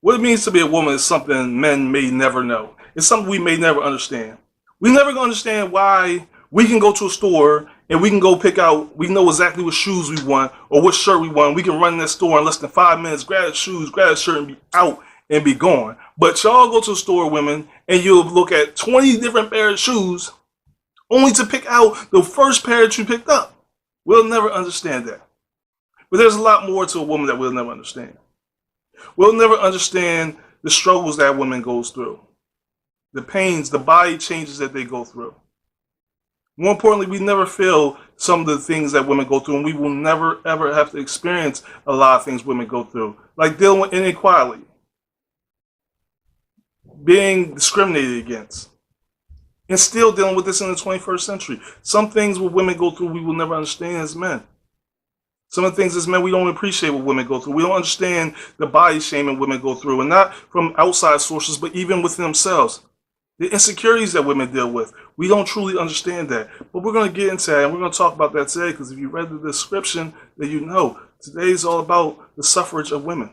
What it means to be a woman is something men may never know. It's something we may never understand. We never gonna understand why we can go to a store and we can go pick out, we know exactly what shoes we want or what shirt we want. We can run in that store in less than 5 minutes, grab the shoes, grab the shirt, and be out and be gone. But y'all go to a store, women, and you'll look at 20 different pairs of shoes only to pick out the first pair that you picked up. We'll never understand that. But there's a lot more to a woman that we'll never understand. We'll never understand the struggles that women goes through, the pains, the body changes that they go through. More importantly, we never feel some of the things that women go through, and we will never, ever have to experience a lot of things women go through, like dealing with inequality, being discriminated against, and still dealing with this in the 21st century. Some things what women go through we will never understand as men. Some of the things as men we don't appreciate what women go through. We don't understand the body shaming women go through, and not from outside sources, but even within themselves. The insecurities that women deal with. We don't truly understand that. But we're going to get into that, and we're going to talk about that today, because if you read the description, then you know. Today is all about the suffrage of women.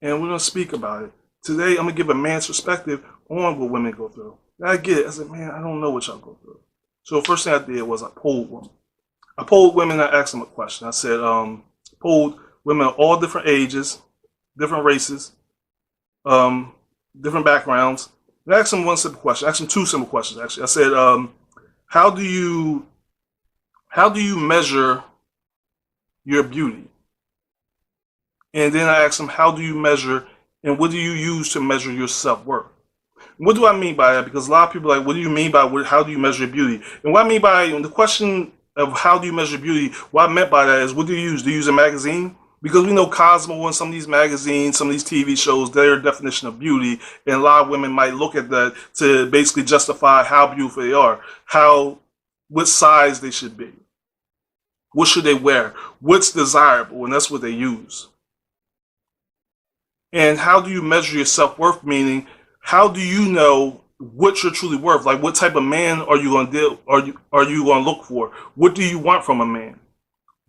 And we're going to speak about it. Today, I'm going to give a man's perspective on what women go through. And I get it. I said, man, I don't know what y'all go through. So the first thing I did was I polled women. I polled women and I asked them a question. I said, polled women of all different ages, different races, different backgrounds. And I asked them one simple question. I asked them two simple questions, actually. I said, how do you measure your beauty? And then I asked them, how do you measure and what do you use to measure your self-worth? What do I mean by that? Because a lot of people are like, what do you mean by how do you measure your beauty? And what I mean by the question of how do you measure beauty, what I meant by that is, what do you use? Do you use a magazine? Because we know Cosmo and some of these magazines, some of these TV shows, their definition of beauty, and a lot of women might look at that to basically justify how beautiful they are, what size they should be, what should they wear, what's desirable, and that's what they use. And how do you measure your self-worth? Meaning, how do you know what you're truly worth? Like, what type of man are you going to are you going to look for? What do you want from a man?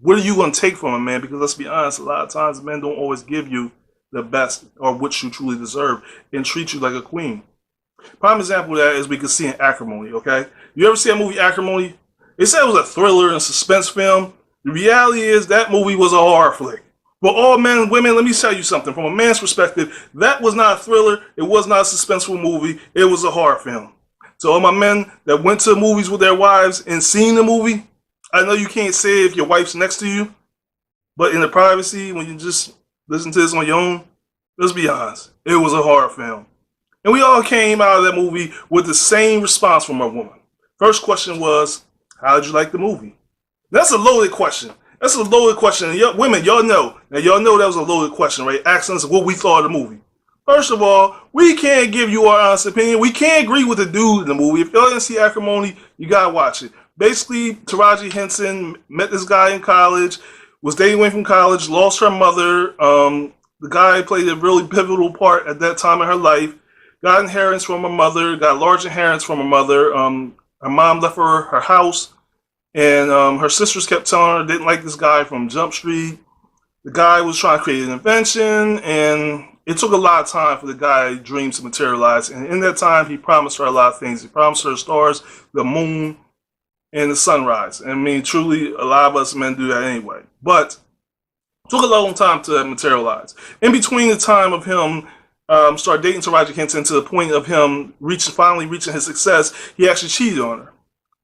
What are you going to take from a man? Because let's be honest, a lot of times men don't always give you the best or what you truly deserve and treat you like a queen. Prime example of that is we can see in Acrimony, okay? You ever see that movie Acrimony? They said it was a thriller and suspense film. The reality is that movie was a horror flick. For all men and women, let me tell you something. From a man's perspective, that was not a thriller. It was not a suspenseful movie. It was a horror film. So all my men that went to movies with their wives and seen the movie, I know you can't say if your wife's next to you, but in the privacy, when you just listen to this on your own, let's be honest, it was a horror film. And we all came out of that movie with the same response from a woman. First question was, how did you like the movie? That's a loaded question. That's a loaded question. And women, y'all know. Now, y'all know that was a loaded question, right? Asking us what we thought of the movie. First of all, we can't give you our honest opinion. We can't agree with the dude in the movie. If y'all didn't see Acrimony, you gotta watch it. Basically, Taraji Henson met this guy in college, was dating away from college, lost her mother. The guy played a really pivotal part at that time in her life. Got inheritance from her mother, got large inheritance from her mother. Her mom left her house. And her sisters kept telling her didn't like this guy from Jump Street. The guy was trying to create an invention, and it took a lot of time for the guy's dreams to materialize. And in that time, he promised her a lot of things. He promised her stars, the moon, and the sunrise. And I mean, truly, a lot of us men do that anyway. But it took a long time to materialize. In between the time of him start dating Taraji Henson to the point of him finally reaching his success, he actually cheated on her.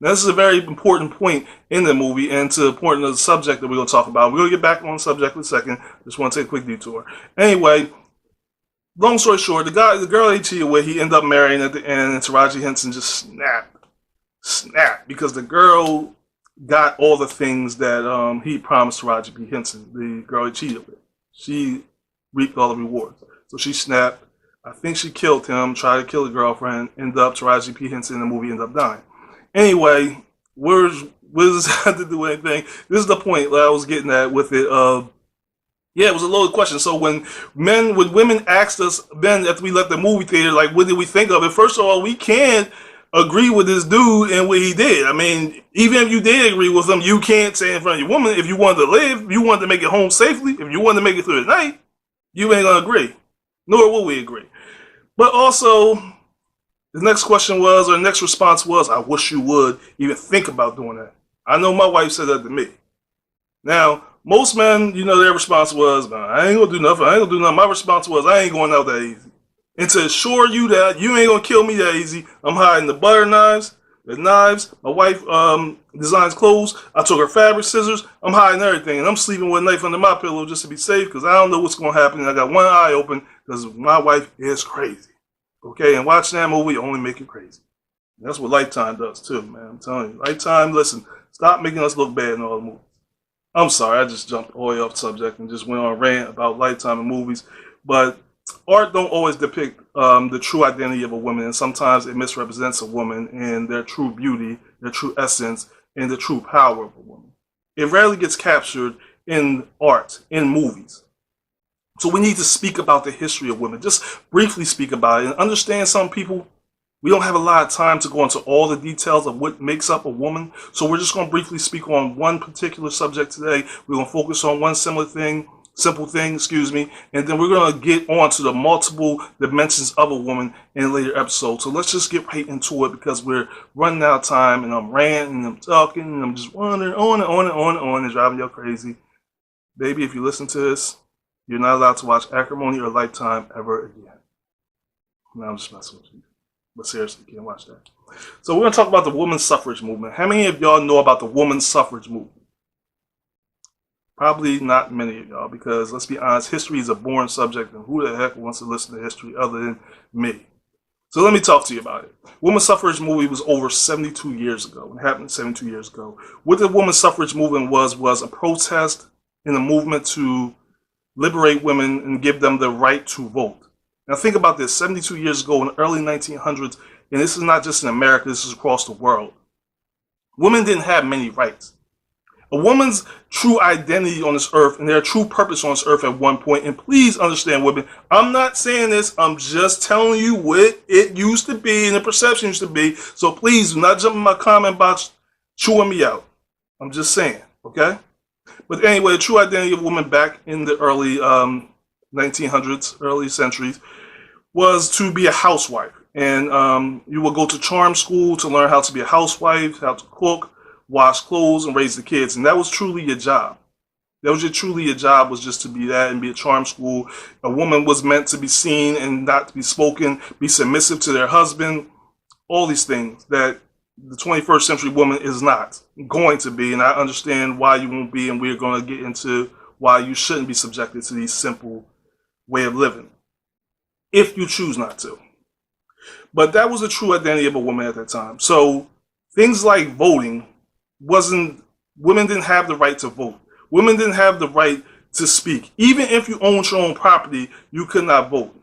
Now, this is a very important point in the movie and to the point of the subject that we're going to talk about. We're going to get back on the subject in a second. Just want to take a quick detour. Anyway, long story short, the girl he cheated with, he ended up marrying at the end, and Taraji Henson just snapped, because the girl got all the things that he promised Taraji P. Henson, the girl he cheated with. She reaped all the rewards. So she snapped. I think she killed him, tried to kill the girlfriend, ended up Taraji P. Henson in the movie, ended up dying. Anyway, what does that have to do with anything? This is the point that I was getting at with it. Yeah, it was a loaded question. So when women asked us, then after we left the movie theater, like, what did we think of it? First of all, we can't agree with this dude and what he did. I mean, even if you did agree with him, you can't say in front of your woman, if you wanted to live, if you wanted to make it home safely, if you wanted to make it through the night, you ain't gonna agree. Nor will we agree. But also, the next question was, or the next response was, I wish you would even think about doing that. I know my wife said that to me. Now, most men, their response was, "Man, I ain't gonna do nothing. I ain't gonna do nothing." My response was, I ain't going out that easy. And to assure you that you ain't gonna kill me that easy, I'm hiding the butter knives, the knives. My wife designs clothes. I took her fabric scissors. I'm hiding everything, and I'm sleeping with a knife under my pillow just to be safe because I don't know what's gonna happen. And I got one eye open because my wife is crazy. Okay, and watching that movie only make you crazy. And that's what Lifetime does too, man. I'm telling you, Lifetime. Listen, stop making us look bad in all the movies. I'm sorry, I just jumped all the way off subject and just went on a rant about Lifetime and movies. But art don't always depict the true identity of a woman, and sometimes it misrepresents a woman and their true beauty, their true essence, and the true power of a woman. It rarely gets captured in art, in movies. So we need to speak about the history of women, just briefly speak about it, and understand some people, we don't have a lot of time to go into all the details of what makes up a woman. So we're just going to briefly speak on one particular subject today. We're going to focus on one simple thing, and then we're going to get on to the multiple dimensions of a woman in a later episode. So let's just get right into it because we're running out of time, and I'm ranting, and I'm talking, and I'm just wandering on and on and on and on and driving you crazy. Baby, if you listen to this, you're not allowed to watch Acrimony or Lifetime ever again. No, I'm just messing with you. But seriously, you can't watch that. So we're going to talk about the women's suffrage movement. How many of y'all know about the women's suffrage movement? Probably not many of y'all, because let's be honest, history is a boring subject, and who the heck wants to listen to history other than me? So let me talk to you about it. Women's suffrage movement was over 72 years ago. It happened 72 years ago. What the women's suffrage movement was a protest and a movement to liberate women and give them the right to vote. Now think about this, 72 years ago in the early 1900s, and this is not just in America, this is across the world. Women didn't have many rights. A woman's true identity on this earth and their true purpose on this earth at one point, and please understand women, I'm not saying this, I'm just telling you what it used to be and the perception used to be, so please do not jump in my comment box chewing me out. I'm just saying, okay? But anyway, the true identity of women back in the early 1900s, early centuries, was to be a housewife. And you would go to charm school to learn how to be a housewife, how to cook, wash clothes, and raise the kids. And that was truly your job. Truly your job was just to be that and be a charm school. A woman was meant to be seen and not to be spoken, be submissive to their husband, all these things that the 21st century woman is not going to be. And I understand why you won't be, and we're going to get into why you shouldn't be subjected to these simple way of living, if you choose not to. But that was the true identity of a woman at that time. So things like voting women didn't have the right to vote. Women didn't have the right to speak. Even if you owned your own property, you could not vote.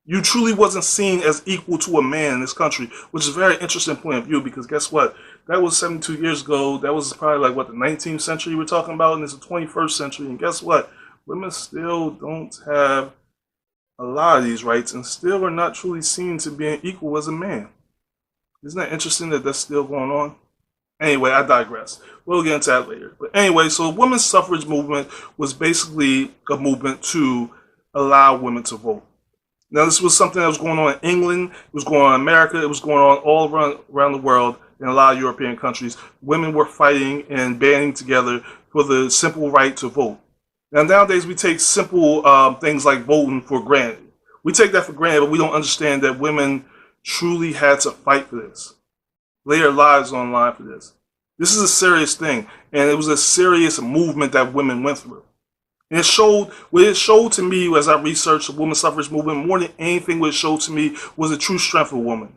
You truly wasn't seen as equal to a man in this country, which is a very interesting point of view, because guess what? That was 72 years ago. That was probably like, the 19th century we're talking about, and it's the 21st century. And guess what? Women still don't have a lot of these rights and still are not truly seen to being equal as a man. Isn't that interesting that that's still going on? Anyway, I digress. We'll get into that later. But anyway, so the women's suffrage movement was basically a movement to allow women to vote. Now, this was something that was going on in England, it was going on in America, it was going on all around the world in a lot of European countries. Women were fighting and banding together for the simple right to vote. Now, nowadays, we take simple things like voting for granted. We take that for granted, but we don't understand that women truly had to fight for this, lay their lives on the line for this. This is a serious thing, and it was a serious movement that women went through. And what it showed to me as I researched the women's suffrage movement, more than anything, what it showed to me was the true strength of a woman.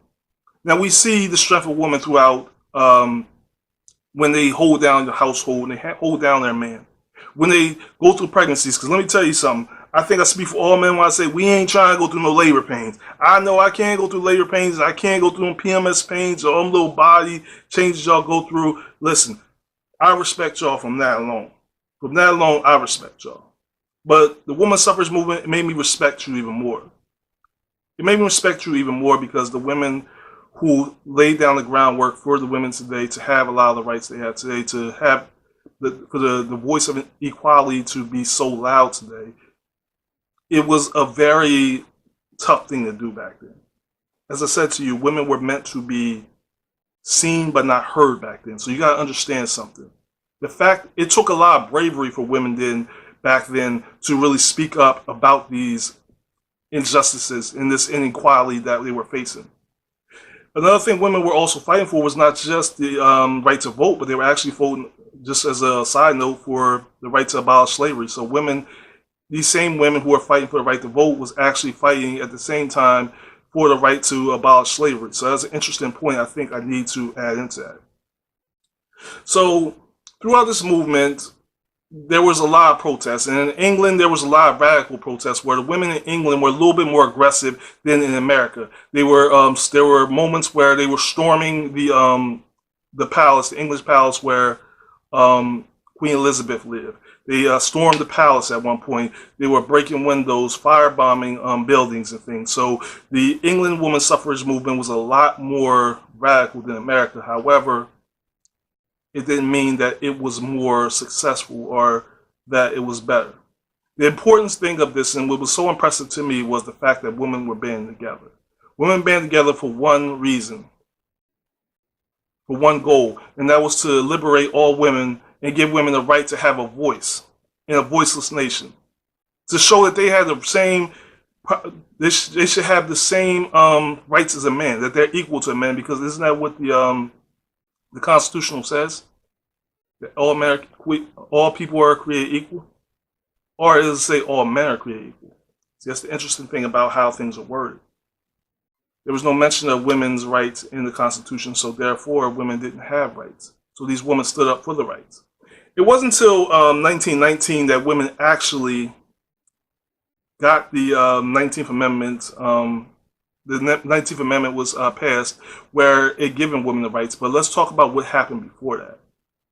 Now, we see the strength of a woman throughout when they hold down the household and they hold down their man. When they go through pregnancies, because let me tell you something, I think I speak for all men when I say we ain't trying to go through no labor pains. I know I can't go through labor pains. I can't go through them PMS pains or little body changes y'all go through. Listen, I respect y'all from that alone. From that alone, I respect y'all. But the women's suffrage movement made me respect you even more. It made me respect you even more because the women who laid down the groundwork for the women today to have a lot of the rights they have today, to have for the voice of equality to be so loud today, it was a very tough thing to do back then. As I said to you, women were meant to be seen but not heard back then. So you got to understand something. The fact it took a lot of bravery for women back then to really speak up about these injustices and this inequality that they were facing. Another thing women were also fighting for was not just the right to vote, but they were actually voting, just as a side note, for the right to abolish slavery. So women, these same women who were fighting for the right to vote was actually fighting at the same time for the right to abolish slavery. So that's an interesting point I think I need to add into that. So throughout this movement, there was a lot of protests. And in England, there was a lot of radical protests where the women in England were a little bit more aggressive than in America. There were moments where they were storming the palace, the English palace where Queen Elizabeth lived. They stormed the palace at one point. They were breaking windows, firebombing buildings and things. So the England women's suffrage movement was a lot more radical than America. However, it didn't mean that it was more successful or that it was better. The important thing of this, and what was so impressive to me, was the fact that women were banding together. Women band together for one reason, for one goal, and that was to liberate all women and give women the right to have a voice in a voiceless nation. To show that they had the same, they should have the same rights as a man, that they're equal to a man, because isn't that what the Constitution says? That all people are created equal? Or does it say all men are created equal? See, that's the interesting thing about how things are worded. There was no mention of women's rights in the Constitution, so therefore women didn't have rights. So these women stood up for the rights. It wasn't until 1919 that women actually got the 19th Amendment. The 19th Amendment was passed, where it given women the rights. But let's talk about what happened before that.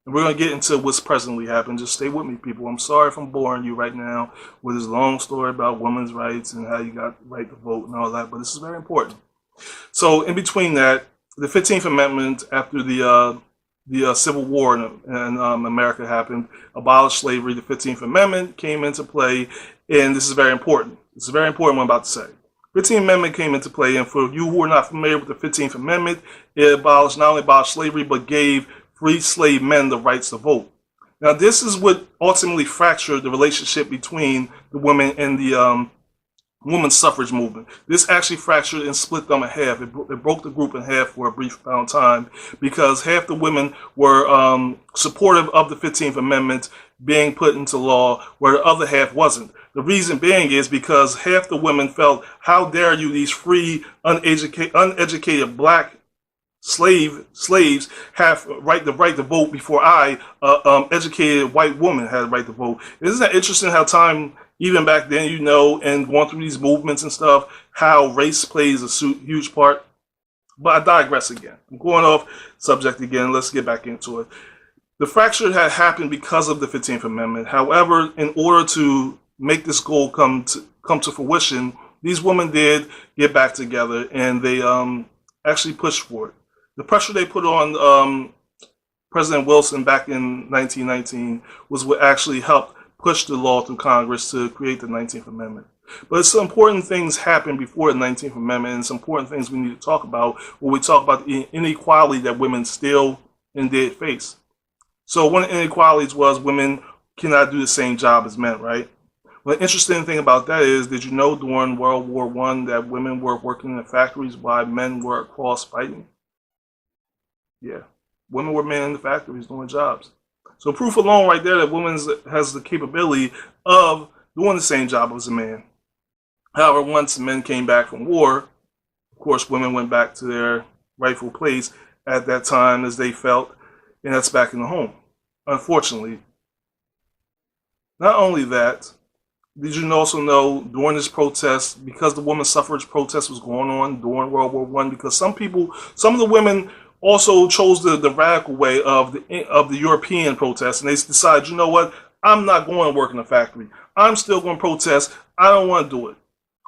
And we're going to get into what's presently happened. Just stay with me, people. I'm sorry if I'm boring you right now with this long story about women's rights and how you got the right to vote and all that, but this is very important. So in between that, the 15th Amendment, after the Civil War in America happened, abolished slavery. The 15th Amendment came into play, and this is very important. It's very important what I'm about to say. 15th Amendment came into play, and for you who are not familiar with the 15th Amendment, it not only abolished slavery, but gave free slave men the rights to vote. Now, this is what ultimately fractured the relationship between the women and the women's suffrage movement. This actually fractured and split them in half. It broke the group in half for a brief amount of time, because half the women were supportive of the 15th Amendment being put into law, where the other half wasn't. The reason being is because half the women felt, how dare you, these free, uneducated black slaves have the right to vote before I, educated white woman, had the right to vote. Isn't that interesting how time, even back then, and going through these movements and stuff, how race plays a huge part? But I digress again. I'm going off subject again. Let's get back into it. The fracture had happened because of the 15th Amendment. However, in order to make this goal come to fruition, these women did get back together, and they actually pushed for it. The pressure they put on President Wilson back in 1919 was what actually helped push the law through Congress to create the 19th Amendment. But some important things happened before the 19th Amendment, and some important things we need to talk about when we talk about the inequality that women still and did face. So one of the inequalities was women cannot do the same job as men, right? Well, the interesting thing about that is, did you know during World War I that women were working in the factories while men were across fighting? Yeah, women were men in the factories doing jobs. So proof alone right there that women has the capability of doing the same job as a man. However, once men came back from war, of course, women went back to their rightful place at that time as they felt, and that's back in the home, unfortunately. Not only that, did you also know during this protest, because the women's suffrage protest was going on during World War I, because some of the women also chose the radical way of the European protest, and they decided, you know what, I'm not going to work in a factory. I'm still going to protest. I don't want to do it.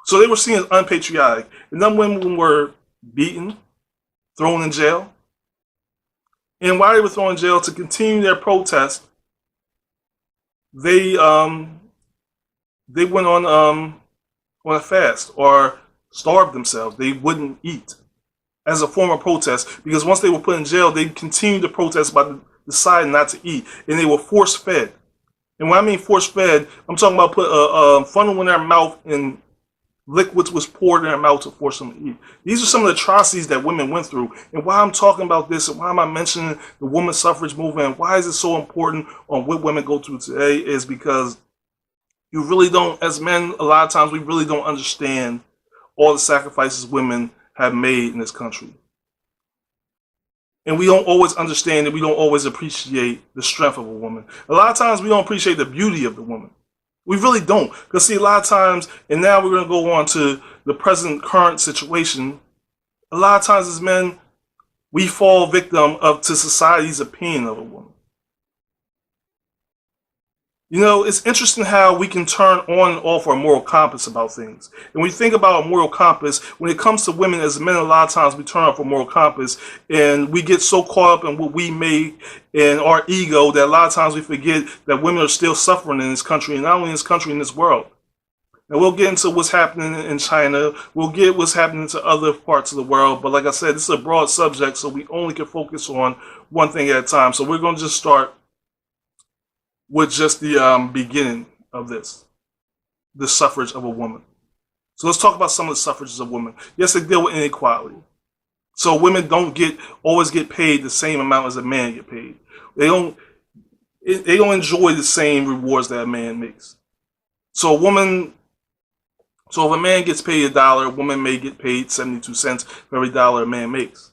So they were seen as unpatriotic, and then women were beaten, thrown in jail, and while they were thrown in jail to continue their protest, they went on a fast, or starve themselves. They wouldn't eat as a form of protest, because once they were put in jail, they continued to protest by deciding not to eat, and they were force fed. And when I mean force fed, I'm talking about put a funnel in their mouth and liquids was poured in their mouth to force them to eat. These are some of the atrocities that women went through. And why I'm talking about this, and why am I mentioning the women's suffrage movement, and why is it so important on what women go through today, is because you really don't, as men, a lot of times we really don't understand all the sacrifices women have made in this country. And we don't always understand and we don't always appreciate the strength of a woman. A lot of times we don't appreciate the beauty of the woman. We really don't. Because see, a lot of times, and now we're going to go on to the present current situation, a lot of times as men, we fall victim to society's opinion of a woman. You know, it's interesting how we can turn on and off our moral compass about things. And when you think about a moral compass, when it comes to women as men, a lot of times we turn off our moral compass and we get so caught up in what we make and our ego that a lot of times we forget that women are still suffering in this country, and not only in this country, in this world. And we'll get into what's happening in China. We'll get what's happening to other parts of the world. But like I said, this is a broad subject, so we only can focus on one thing at a time. So we're going to just start with just the beginning of this, the suffrage of a woman. So let's talk about some of the suffrages of women. Yes, they deal with inequality. So women don't always get paid the same amount as a man get paid. They don't enjoy the same rewards that a man makes. So if a man gets paid $1, a woman may get paid 72 cents for every dollar a man makes.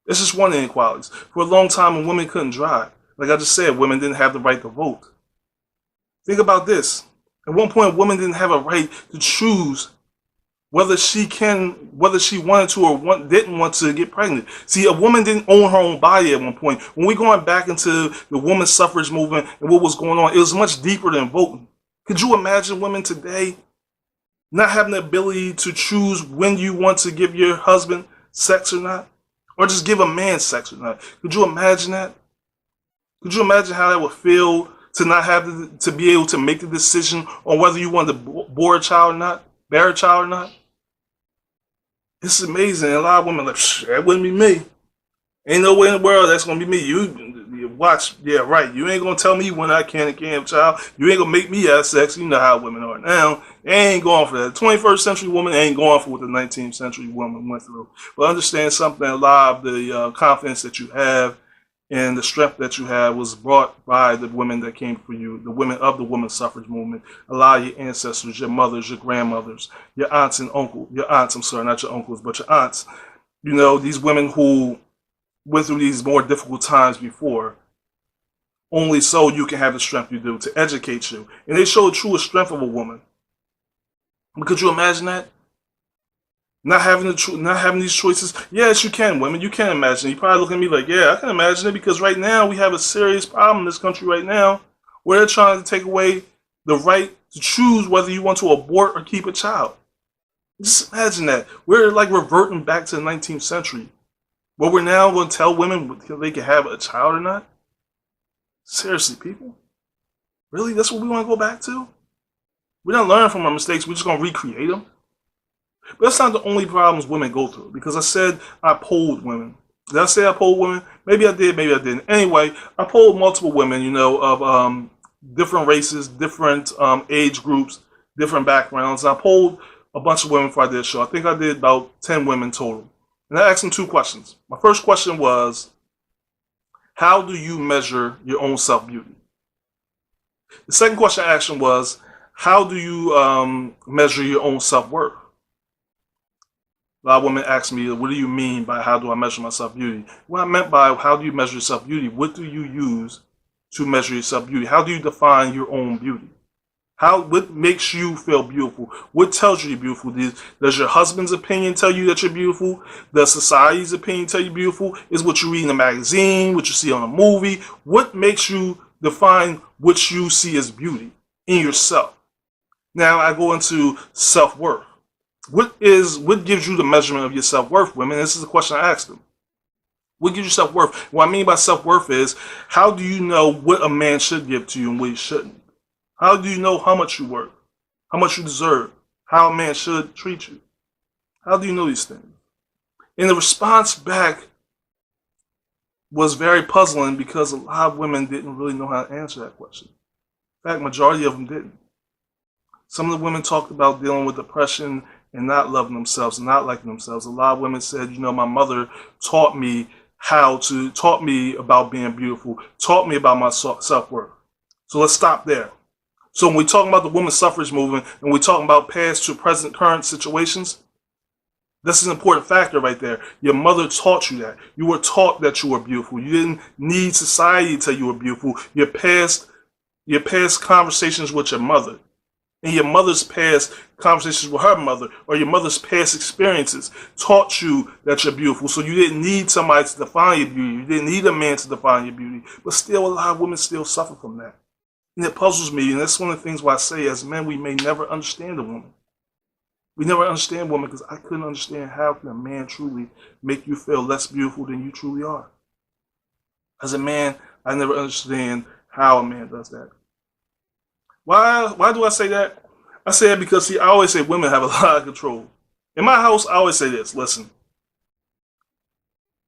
It's just one inequality. For a long time, a woman couldn't drive. Like I just said, women didn't have the right to vote. Think about this. At one point, women didn't have a right to choose whether she wanted to or didn't want to get pregnant. See, a woman didn't own her own body at one point. When we're going back into the women's suffrage movement and what was going on, it was much deeper than voting. Could you imagine women today not having the ability to choose when you want to give your husband sex or not? Or just give a man sex or not? Could you imagine that? Could you imagine how that would feel to not have to be able to make the decision on whether you want to bear a child or not? It's amazing. A lot of women are like, that wouldn't be me. Ain't no way in the world that's gonna be me. You watch, yeah, right. You ain't gonna tell me when I can and can't have a child. You ain't gonna make me have sex. You know how women are now. They ain't going for that. 21st century woman ain't going for what the 19th century woman went through. But understand something. A lot of the confidence that you have and the strength that you have was brought by the women that came for you, the women of the women's suffrage movement. A lot of your ancestors, your mothers, your grandmothers, your aunts and uncles, not your uncles, but your aunts. You know, these women who went through these more difficult times before, only so you can have the strength you do to educate you. And they show the true strength of a woman. But could you imagine that? Not having these choices. Yes, you can, women. You can imagine. You probably look at me like, yeah, I can imagine it, because right now we have a serious problem in this country right now where they're trying to take away the right to choose whether you want to abort or keep a child. Just imagine that. We're like reverting back to the 19th century where we're now going to tell women whether they can have a child or not. Seriously, people? Really? That's what we want to go back to? We're not learning from our mistakes. We're just going to recreate them. But that's not the only problems women go through, because I said I polled women. Did I say I polled women? Maybe I did, maybe I didn't. Anyway, I polled multiple women, you know, of different races, different age groups, different backgrounds. And I polled a bunch of women before I did a show. I think I did about 10 women total. And I asked them 2 questions. My first question was, how do you measure your own self-beauty? The second question I asked them was, how do you measure your own self-worth? A lot of women ask me, what do you mean by how do I measure my self-beauty? What I meant by how do you measure your self-beauty, what do you use to measure your self-beauty? How do you define your own beauty? What makes you feel beautiful? What tells you you're beautiful? Does your husband's opinion tell you that you're beautiful? Does society's opinion tell you beautiful? Is what you read in a magazine, what you see on a movie? What makes you define what you see as beauty in yourself? Now I go into self-worth. What gives you the measurement of your self-worth, women? This is the question I asked them. What gives you self-worth? What I mean by self-worth is, how do you know what a man should give to you and what he shouldn't? How do you know how much you worth, how much you deserve, how a man should treat you? How do you know these things? And the response back was very puzzling because a lot of women didn't really know how to answer that question. In fact, majority of them didn't. Some of the women talked about dealing with depression and not loving themselves and not liking themselves. A lot of women said, my mother taught me taught me about being beautiful, taught me about my self-worth. So let's stop there. So when we talk about the women's suffrage movement and we talk about past to present current situations, this is an important factor right there. Your mother taught you that. You were taught that you were beautiful. You didn't need society to tell you were beautiful. Your past conversations with your mother and your mother's past conversations with her mother or your mother's past experiences taught you that you're beautiful. So you didn't need somebody to define your beauty. You didn't need a man to define your beauty. But still, a lot of women still suffer from that. And it puzzles me. And that's one of the things why I say as men, we may never understand a woman. We never understand women because I couldn't understand how can a man truly make you feel less beautiful than you truly are. As a man, I never understand how a man does that. Why do I say that? I say that because, I always say women have a lot of control. In my house, I always say this, listen.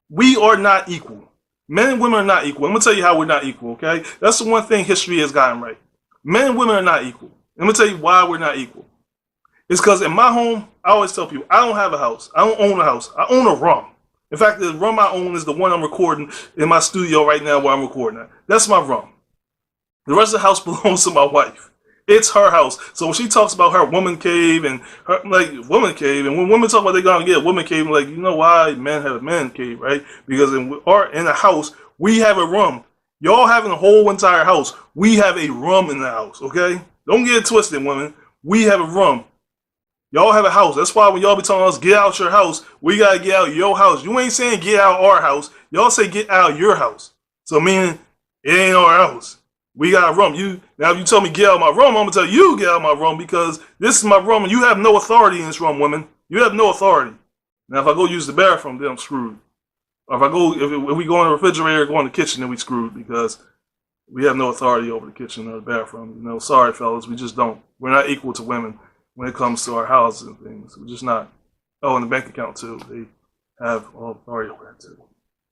We are not equal. Men and women are not equal. I'm going to tell you how we're not equal, okay? That's the one thing history has gotten right. Men and women are not equal. I'm going to tell you why we're not equal. It's because in my home, I always tell people, I don't have a house. I don't own a house. I own a room. In fact, the room I own is the one I'm recording in my studio right now where I'm recording at. That's my room. The rest of the house belongs to my wife. It's her house. So when she talks about her woman cave and her woman cave, and when women talk about they gonna get a woman cave, I'm like, you know why men have a man cave, right? Because in a house, we have a room. Y'all having a whole entire house. We have a room in the house, okay? Don't get it twisted, women. We have a room. Y'all have a house. That's why when y'all be telling us, get out your house, we gotta get out your house. You ain't saying get out our house. Y'all say get out your house. So meaning it ain't our house. We got a room. Now if you tell me get out of my room, I'm gonna tell you get out of my room because this is my room and you have no authority in this room, women. You have no authority. Now if I go use the bathroom, then I'm screwed. Or if we go in the refrigerator, go in the kitchen, then we screwed because we have no authority over the kitchen or the bathroom. Sorry fellas, we just don't. We're not equal to women when it comes to our houses and things. We're just not. Oh, and the bank account too. They have all authority over that too.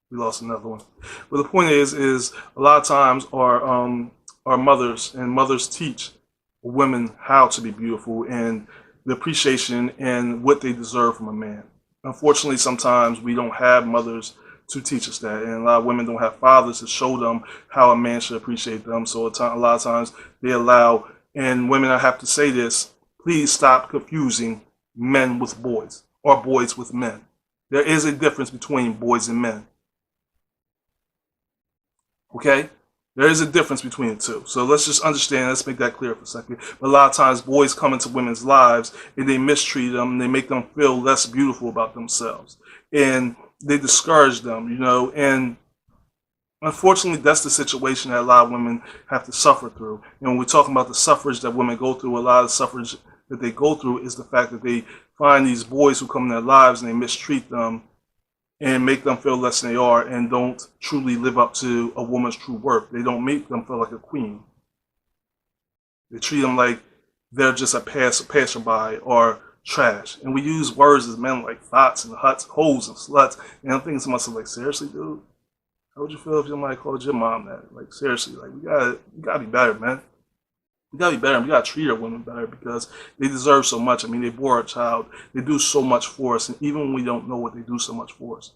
We lost another one. But the point is a lot of times our mothers teach women how to be beautiful and the appreciation and what they deserve from a man. Unfortunately, sometimes we don't have mothers to teach us that, and a lot of women don't have fathers to show them how a man should appreciate them. So a lot of times they allow, and women, I have to say this, please stop confusing men with boys or boys with men. There is a difference between boys and men. Okay? There is a difference between the two. So let's just understand, let's make that clear for a second. But a lot of times boys come into women's lives and they mistreat them and they make them feel less beautiful about themselves. And they discourage them, and unfortunately that's the situation that a lot of women have to suffer through. And when we're talking about the suffrage that women go through, a lot of the suffrage that they go through is the fact that they find these boys who come in their lives and they mistreat them and make them feel less than they are and don't truly live up to a woman's true worth. They don't make them feel like a queen. They treat them like they're just a passerby or trash. And we use words as men like thoughts and huts, hoes and sluts. And I'm thinking to myself, like, seriously, dude? How would you feel if somebody called your mom that? Like, seriously, like, we gotta be better, man. We gotta be better. We gotta treat our women better because they deserve so much. I mean, they bore our child. They do so much for us, and even when we don't know what they do so much for us.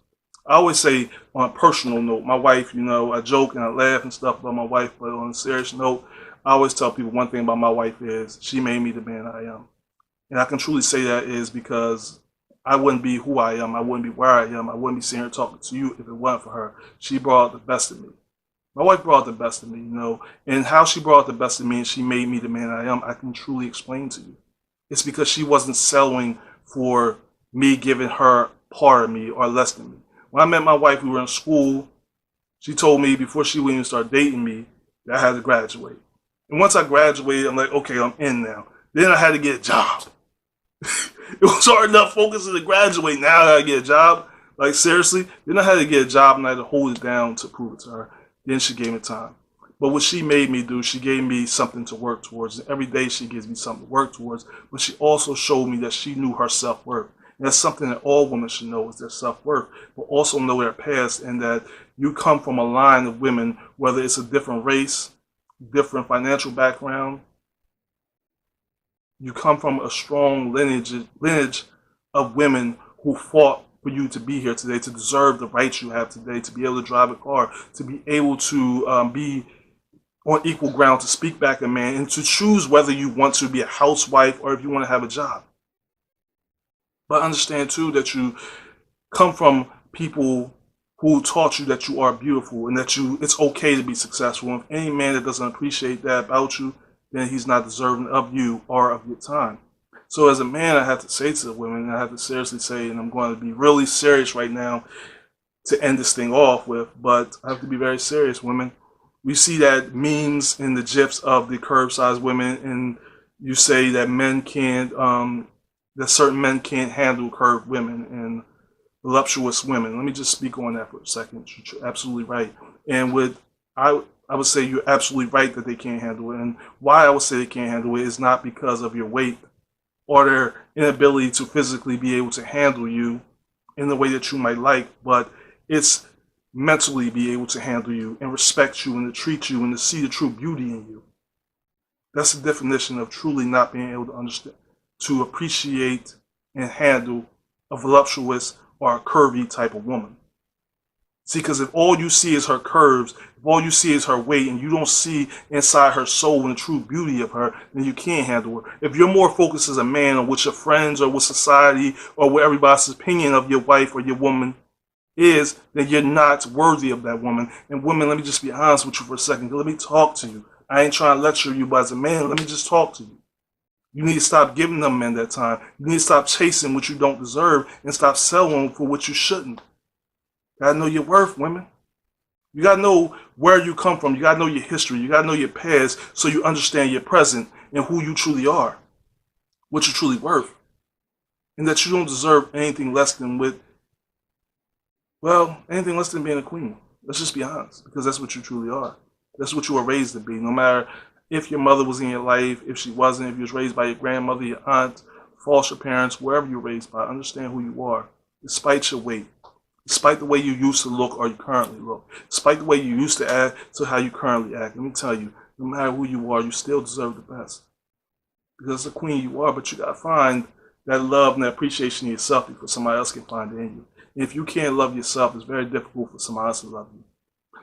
I always say, on a personal note, my wife, I joke and I laugh and stuff about my wife, but on a serious note, I always tell people one thing about my wife is she made me the man I am, and I can truly say that is because I wouldn't be who I am. I wouldn't be where I am. I wouldn't be sitting here talking to you if it wasn't for her. She brought out the best of me. My wife brought out the best of me, and how she brought out the best of me and she made me the man I am, I can truly explain to you. It's because she wasn't settling for me giving her part of me or less than me. When I met my wife, we were in school. She told me before she would even start dating me that I had to graduate. And once I graduated, I'm like, okay, I'm in now. Then I had to get a job. It was hard enough focusing to graduate. Now I gotta get a job. Like, seriously. Then I had to get a job and I had to hold it down to prove it to her. Then she gave me time. But what she made me do, she gave me something to work towards. And every day she gives me something to work towards. But she also showed me that she knew her self-worth. And that's something that all women should know, is their self-worth, but also know their past, and that you come from a line of women, whether it's a different race, different financial background, you come from a strong lineage of women who fought for you to be here today, to deserve the rights you have today, to be able to drive a car, to be able to be on equal ground, to speak back a man, and to choose whether you want to be a housewife or if you want to have a job. But understand too that you come from people who taught you that you are beautiful and that it's okay to be successful. And if any man that doesn't appreciate that about you, then he's not deserving of you or of your time. So as a man, I have to say to the women, and I have to seriously say, and I'm going to be really serious right now to end this thing off with, but I have to be very serious, women. We see that memes in the GIFs of the curve-sized women, and you say that men can't, that certain men can't handle curved women and voluptuous women. Let me just speak on that for a second. You're absolutely right. And I would say you're absolutely right that they can't handle it. And why I would say they can't handle it is not because of your weight or their inability to physically be able to handle you in the way that you might like, but it's mentally be able to handle you and respect you and to treat you and to see the true beauty in you. That's the definition of truly not being able to understand, to appreciate and handle a voluptuous or a curvy type of woman. See, because if all you see is her curves, if all you see is her weight, and you don't see inside her soul and the true beauty of her, then you can't handle her. If you're more focused as a man on what your friends or what society or what everybody's opinion of your wife or your woman is, then you're not worthy of that woman. And women, let me just be honest with you for a second. Let me talk to you. I ain't trying to lecture you, but as a man, let me just talk to you. You need to stop giving them men that time. You need to stop chasing what you don't deserve and stop selling for what you shouldn't. You gotta know your worth, women. You gotta know where you come from. You gotta know your history. You gotta know your past so you understand your present and who you truly are, what you're truly worth, and that you don't deserve anything less than anything less than being a queen. Let's just be honest, because that's what you truly are. That's what you were raised to be. No matter if your mother was in your life, if she wasn't, if you was raised by your grandmother, your aunt, foster parents, wherever you were raised by, understand who you are, despite your weight, despite the way you used to look or you currently look, despite the way you used to act to how you currently act. Let me tell you, no matter who you are, you still deserve the best. Because the queen you are, but you gotta find that love and that appreciation in yourself before somebody else can find it in you. And if you can't love yourself, it's very difficult for somebody else to love you.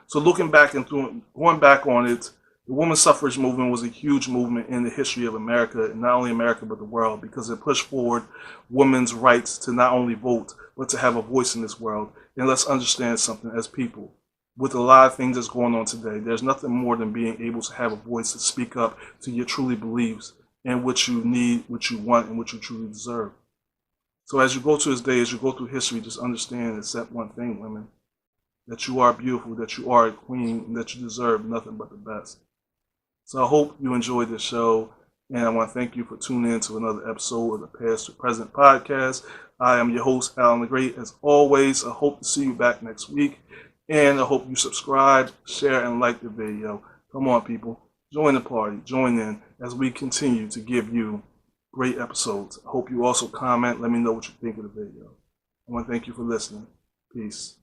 So looking back and going back on it, the women's suffrage movement was a huge movement in the history of America, and not only America, but the world, because it pushed forward women's rights to not only vote, but to have a voice in this world. And let's understand something as people. With a lot of things that's going on today, there's nothing more than being able to have a voice to speak up to your truly beliefs and what you need, what you want, and what you truly deserve. So as you go to this day, as you go through history, just understand and accept one thing, women, that you are beautiful, that you are a queen, and that you deserve nothing but the best. So I hope you enjoyed this show, and I want to thank you for tuning in to another episode of the Past to Present podcast. I am your host, Alan the Great. As always, I hope to see you back next week, and I hope you subscribe, share, and like the video. Come on, people. Join the party. Join in as we continue to give you great episodes. I hope you also comment. Let me know what you think of the video. I want to thank you for listening. Peace.